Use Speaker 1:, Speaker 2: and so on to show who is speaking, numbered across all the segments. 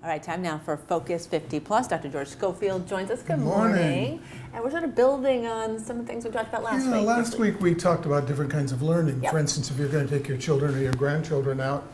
Speaker 1: All right, time now for Focus 50 Plus. Dr. George Schofield joins us. Good
Speaker 2: morning.
Speaker 1: And we're sort of building on some of the things we talked about last week.
Speaker 2: Last week we talked about different kinds of learning.
Speaker 1: Yep.
Speaker 2: For instance, if you're going to take your children or your grandchildren out,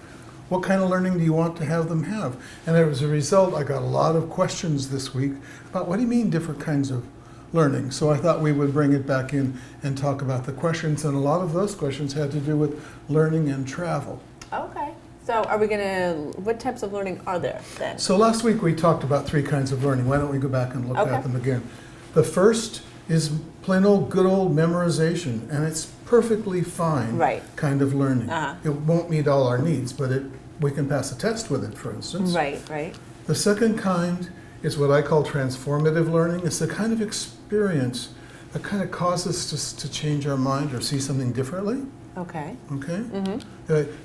Speaker 2: what kind of learning do you want to have them have? And as a result, I got a lot of questions this week about what do you mean different kinds of learning? So I thought we would bring it back in and talk about the questions, and a lot of those questions had to do with learning and travel.
Speaker 1: Okay. So are we going to, what types of learning are there then?
Speaker 2: So last week we talked about three kinds of learning. Why don't we go back and look at them again? The first is plain old good old memorization, and it's perfectly fine kind of learning. It won't meet all our needs, but we can pass a test with it, for instance.
Speaker 1: Right.
Speaker 2: The second kind is what I call transformative learning. It's the kind of experience that kind of causes us to change our mind or see something differently.
Speaker 1: Okay.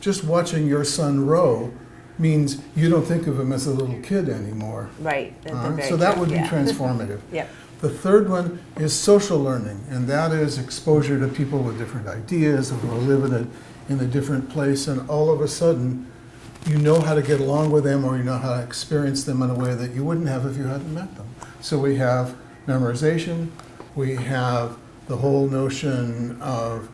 Speaker 2: Just watching your son row means you don't think of him as a little kid anymore.
Speaker 1: Right.
Speaker 2: So that would be transformative.
Speaker 1: Yep.
Speaker 2: The third one is social learning, and that is exposure to people with different ideas who live in a different place, and all of a sudden you know how to get along with them, or you know how to experience them in a way that you wouldn't have if you hadn't met them. So we have memorization, we have the whole notion of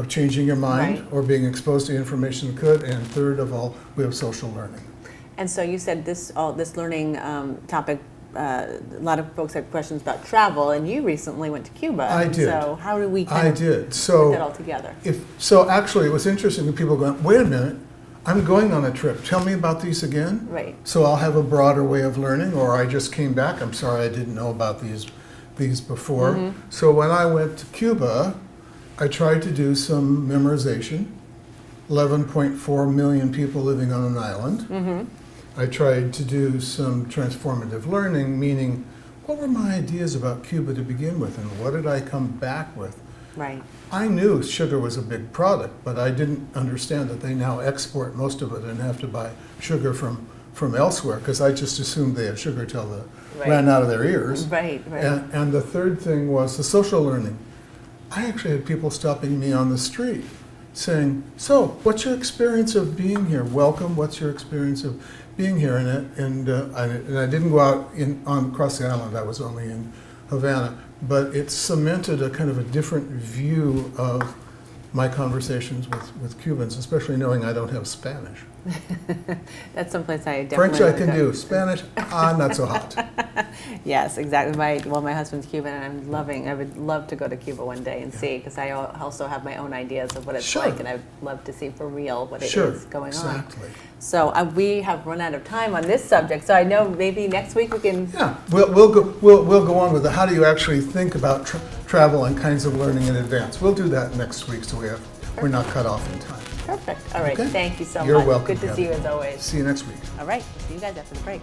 Speaker 2: changing your mind or being exposed to information good, and third of all, we have social learning. And
Speaker 1: so you said this learning topic, a lot of folks had questions about travel, and you recently went to Cuba.
Speaker 2: I did.
Speaker 1: So how do we put that all together?
Speaker 2: So actually it was interesting when people going, wait a minute, I'm going on a trip. Tell me about these again.
Speaker 1: Right.
Speaker 2: So I'll have a broader way of learning, or I just came back, I'm sorry I didn't know about these before. So when I went to Cuba, I tried to do some memorization. 11.4 million people living on an island. I tried to do some transformative learning, meaning what were my ideas about Cuba to begin with, and what did I come back with?
Speaker 1: Right.
Speaker 2: I knew sugar was a big product, but I didn't understand that they now export most of it and have to buy sugar from elsewhere, because I just assumed they had sugar till they ran out of their ears.
Speaker 1: Right.
Speaker 2: And the third thing was the social learning. I actually had people stopping me on the street saying, so what's your experience of being here? Welcome, what's your experience of being here? And I didn't go out across the island, I was only in Havana, but it cemented a kind of a different view of my conversations with Cubans, especially knowing I don't have Spanish.
Speaker 1: That's someplace I definitely
Speaker 2: French I can do, Spanish, not so hot.
Speaker 1: Yes, exactly. My husband's Cuban, and I would love to go to Cuba one day and see, because I also have my own ideas of what it's like, and I'd love to see for real what it is going on. So we have run out of time on this subject, so I know maybe next week we can...
Speaker 2: Yeah, we'll go on with how do you actually think about travel and kinds of learning in advance. We'll do that next week, so we're not cut off in time.
Speaker 1: Perfect. All right.
Speaker 2: Okay.
Speaker 1: Thank you so much.
Speaker 2: You're welcome.
Speaker 1: Good to see you as always.
Speaker 2: See you next week.
Speaker 1: All right. See you guys after the break.